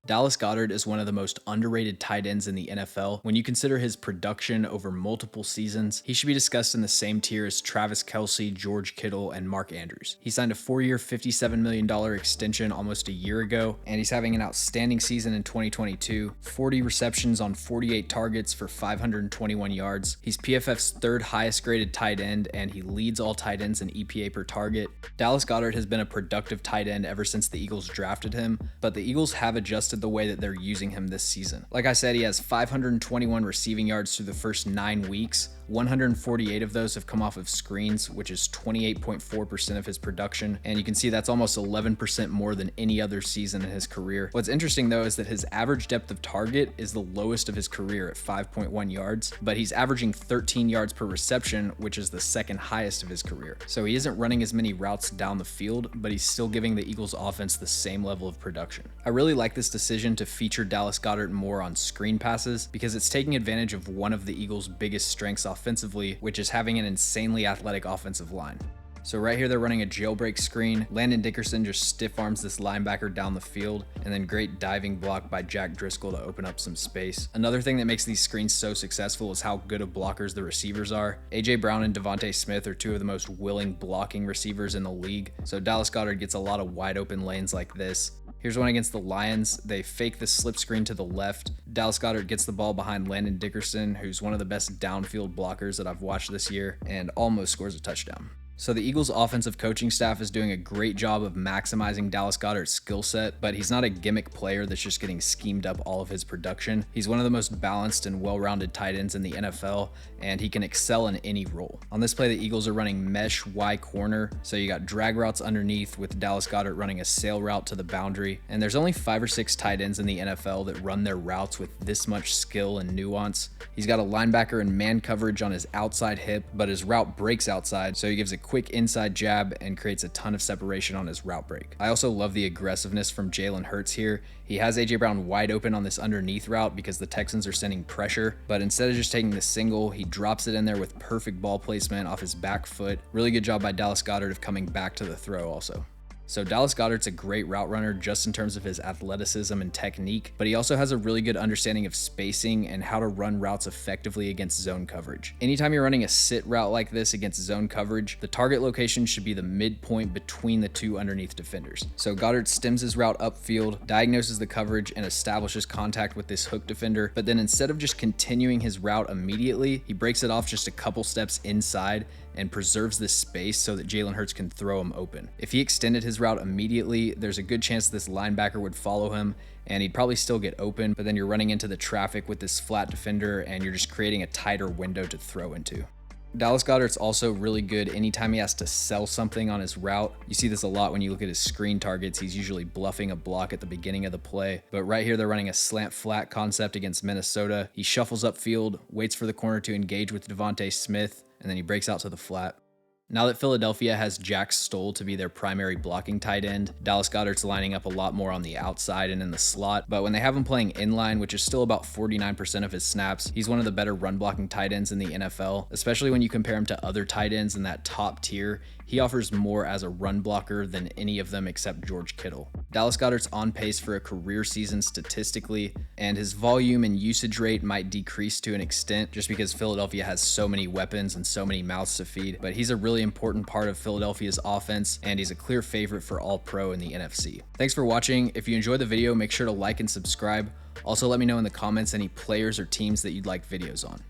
Dallas Goedert is one of the most underrated tight ends in the NFL. When you consider his production over multiple seasons, he should be discussed in the same tier as Travis Kelce, George Kittle, and Mark Andrews. He signed a 4-year, $57 million extension almost a year ago, and he's having an outstanding season in 2022. 40 receptions on 48 targets for 521 yards. He's PFF's third highest graded tight end, and he leads all tight ends in EPA per target. Dallas Goedert has been a productive tight end ever since the Eagles drafted him, but the Eagles have adjusted the way that they're using him this season. Like I said, he has 521 receiving yards through the first 9 weeks. 148 of those have come off of screens, which is 28.4% of his production. And you can see that's almost 11% more than any other season in his career. What's interesting though is that his average depth of target is the lowest of his career at 5.1 yards, but he's averaging 13 yards per reception, which is the second highest of his career. So he isn't running as many routes down the field, but he's still giving the Eagles offense the same level of production. I really like this decision to feature Dallas Goedert more on screen passes because it's taking advantage of one of the Eagles' biggest strengths offensively, which is having an insanely athletic offensive line. So right here, they're running a jailbreak screen. Landon Dickerson just stiff arms this linebacker down the field, and then great diving block by Jack Driscoll to open up some space. Another thing that makes these screens so successful is how good of blockers the receivers are. A.J. Brown and Devontae Smith are two of the most willing blocking receivers in the league, so Dallas Goedert gets a lot of wide open lanes like this. Here's one against the Lions. They fake the slip screen to the left. Dallas Goedert gets the ball behind Landon Dickerson, who's one of the best downfield blockers that I've watched this year, and almost scores a touchdown. So the Eagles' offensive coaching staff is doing a great job of maximizing Dallas Goedert's skill set, but he's not a gimmick player that's just getting schemed up all of his production. He's one of the most balanced and well-rounded tight ends in the NFL, and he can excel in any role. On this play, the Eagles are running mesh Y corner, so you got drag routes underneath with Dallas Goedert running a sail route to the boundary, and there's only 5 or 6 tight ends in the NFL that run their routes with this much skill and nuance. He's got a linebacker in man coverage on his outside hip, but his route breaks outside, so he gives a quick inside jab and creates a ton of separation on his route break. I also love the aggressiveness from Jalen Hurts here. He has A.J. Brown wide open on this underneath route because the Texans are sending pressure, but instead of just taking the single, he drops it in there with perfect ball placement off his back foot. Really good job by Dallas Goedert of coming back to the throw also. So Dallas Goedert's a great route runner just in terms of his athleticism and technique, but he also has a really good understanding of spacing and how to run routes effectively against zone coverage. Anytime you're running a sit route like this against zone coverage, the target location should be the midpoint between the 2 underneath defenders. So Goedert stems his route upfield, diagnoses the coverage, and establishes contact with this hook defender, but then instead of just continuing his route immediately, he breaks it off just a couple steps inside and preserves this space so that Jalen Hurts can throw him open. If he extended his route immediately, there's a good chance this linebacker would follow him and he'd probably still get open, but then you're running into the traffic with this flat defender and you're just creating a tighter window to throw into. Dallas Goedert's also really good anytime he has to sell something on his route. You see this a lot when you look at his screen targets. He's usually bluffing a block at the beginning of the play. But right here, they're running a slant flat concept against Minnesota. He shuffles upfield, waits for the corner to engage with Devontae Smith, and then he breaks out to the flat. Now that Philadelphia has Jack Stoll to be their primary blocking tight end, Dallas Goedert's lining up a lot more on the outside and in the slot, but when they have him playing inline, which is still about 49% of his snaps, he's one of the better run blocking tight ends in the NFL, especially when you compare him to other tight ends in that top tier. He offers more as a run blocker than any of them except George Kittle. Dallas Goedert's on pace for a career season statistically, and his volume and usage rate might decrease to an extent just because Philadelphia has so many weapons and so many mouths to feed, but he's a really important part of Philadelphia's offense, and he's a clear favorite for All-Pro in the NFC. Thanks for watching. If you enjoyed the video, make sure to like and subscribe. Also, let me know in the comments any players or teams that you'd like videos on.